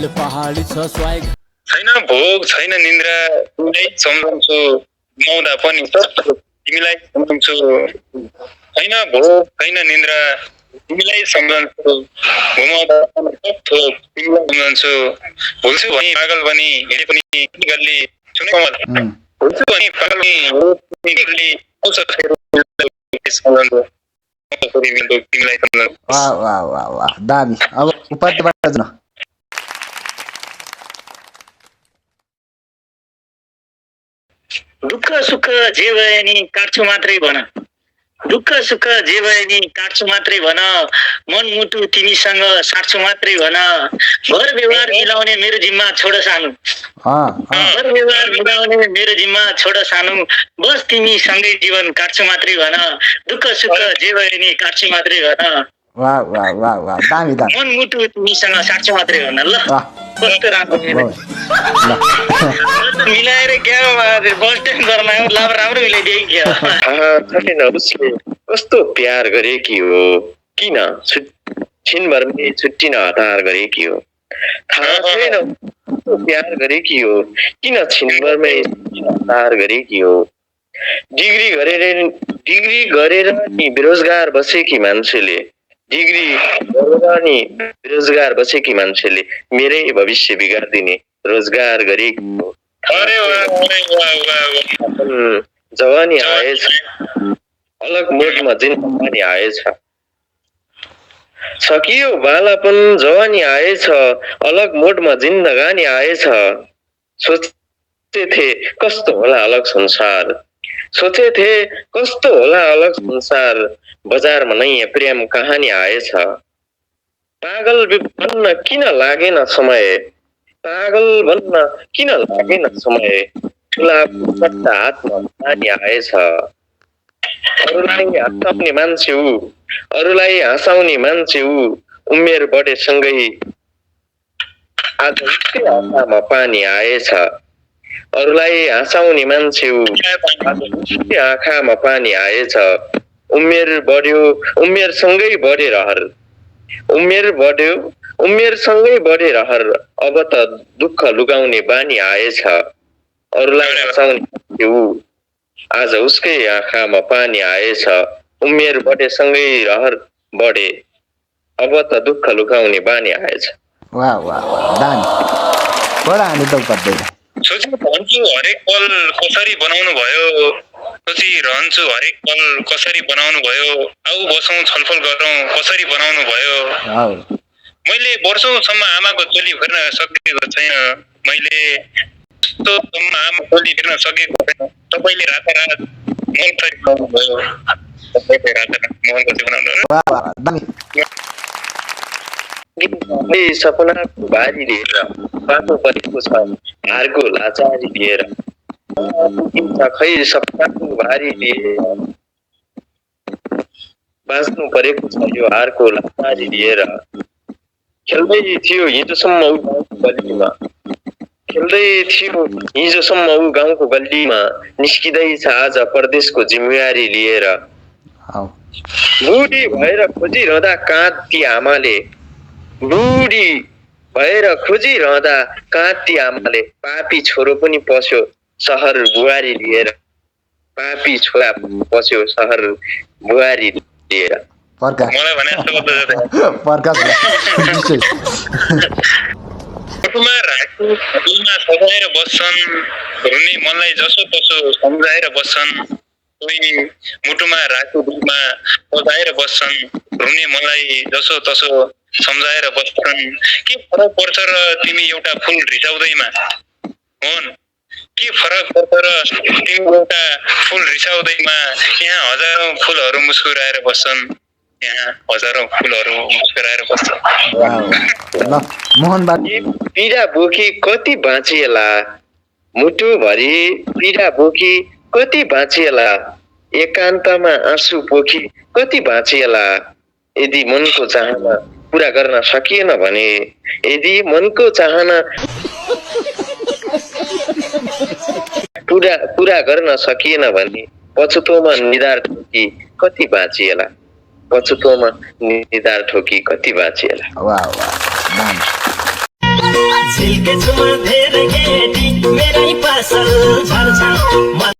पहाडी छ स्वाग छैन भोग छैन निन्द्रा तिमीलाई सम्झन्छु घुमाउँदा पनि तिमीलाई सम्झन्छु छैन भोग छैन निन्द्रा तिमीलाई सम्झन्छु घुमाउँदा पनि तिमीलाई सम्झन्छु भुल्छु भनी पागल बनी हिँडे पनि गल्ली सुनेको भुल्छु भनी पागल बनी गल्ली सम्झन्छु तिमीलाई सम्झन्छु। वाह वाह वाह वाह दामी। अब उपाध्यबाट जाउँ। दुःख सुख जे भए नि काट्छु मात्रै भन, दुःख सुख जे भए नि काट्छु मात्रै भन, मन मुटु तिमीसँग साट्छु मात्रै भन, घर व्यवहार मिलाउने मेरो जिम्मा छोड सानो, घर व्यवहार मिलाउने मेरो जिम्मा छोड सानो, बस तिमी सँगै जीवन काट्छु मात्रै भन, दुःख सुख जे भए नि काट्छु मात्रै भन। वाह वाह वाह वाह दामी दामी। मन मुटु तिमीसँग साट्छु मात्रै भन। ल कस्तो राम्रो मिलाएर क्या बस स्ट्यान्ड गर्न राम्रो मिलाइदिए क्या। छैन उसले कस्तो प्यार गरेकी हो, किन छिनभरमै छुट्टिन हतार गरेकी हो, थाहा छैन प्यार गरेकी हो, किन छिनभरमै हतार गरेकी हो, डिग्री गरेर नि बेरोजगार बसेकी मान्छेले, डिग्री गरेर नि बेरोजगार बसेकी मान्छेले मेरै भविष्य बिगार्दिने रोजगार गरेकी हो। जवानी आएछ, अलग मोडमा जिन्दगी आएछ, सकियो बालापन जवानी आएछ, अलग मोडमा जिन्दगानी आएछ, सोचे थे कस्तो होला अलग संसार, सोचे थे कस्तो होला अलग संसार, बजारमा नयाँ प्रेम कहानी आएछ, पागल बन्न किन लागेन समय, पागल बन्न किन लागेन समय, ठुला सट्टा हातमा पानी आएछ, अरूलाई हँसाउने मान्छे ऊ, अरूलाई हँसाउने मान्छे ऊ, उमेर बढेसँगै आज उसकै आँखामा पानी आएछ, अरूलाई हँसाउने मान्छे ऊ, आज उसकै आँखामा पानी आएछ, उमेर बढ्यो उमेरसँगै बढे रहर, उमेर बढ्यो उमेरसँगै बढे रहर, अब त दुःख लुगाउने बानी आएछ, अरूलाई हँसाउने ऊ, आज उसकै आँखामा पानी आएछ, उमेर बढेसँगै रहर बढे, अब त दुःख लुकाउने बानी आएछ। वाह वाह वाह दामी। बडा हानि त पर्दैन। सोची रहन्छु हरेक पल कसरी बनाउनु भयो, सोची रहन्छु हरेक पल कसरी बनाउनु भयो, आऊ बसौँ छलफल गरौँ कसरी बनाउनु भयो, मैले वर्षौंसम्म आमाको चोली फेर्न सकेको छैन, मैले आमा चोली फेर्न सकेको छैन, तपाईँले रातारात मन कसरी बनाउनु भयो, तपाईँले रातारात मन कसरी बनाउनु भयो। सपनाको बारी लिएर बाटो परेको छ हारको लाचारी लिएर, खै सपनाको बारी लिएर बाँच्नु परेको छ यो हारको लाचारी लिएर, खेल्दै थियो हिजोसम्म ऊ गाउँको गल्लीमा, खेल्दै थियो हिजोसम्म ऊ गाउँको गल्लीमा, निस्किँदैछ आज परदेशको जिम्मेवारी लिएर, बुढी भएर खोजिरहँदा काँती आमाले, बुढी भएर खोजिरहँदा काँती आमाले, पापी छोरो पनि पस्यो सहर बुहारी लिएर, पापी छोरा पस्यो सहर बुहारी लिएर। मलाई भने मुटुमा राखु दिलमा सजाएर बस्छन्, रुने मनलाई जसो तसो सम्झाएर बस्छन्, कोही मुटुमा राखु दिलमा सजाएर बस्छन्, रुने मनलाई जसो तसो सम्झाएर बस्छन्, के फरक पर्छ र तिमी एउटा फुल रिसाउँदैमा, हुन् के फरक पर्छ र तिमी एउटा फुल रिसाउँदैमा, यहाँ हजारौं फुलहरू मुस्कुराएर बस्छन्, यहाँ हजारौं फुलहरू मुस्कुराएर बस्छन्। पीडा बोकी कति बाँचिएला, मुटुभरि पीडा बोकी कति बाँचिएला, एकान्तमा आँसु पोखी कति बाँचिएला, यदि मनको चाहना पूरा गर्न सकिएन भने, यदि मनको चाहना पूरा गर्न सकिएन भने, पछुतोमा निधार ठोकी कति बाँचिएला, पछुतोमा निधार ठोकी कति बाँचिएला। वाह वाह झिल्के छुमा धेरै केटी मेरै पासल झर्छ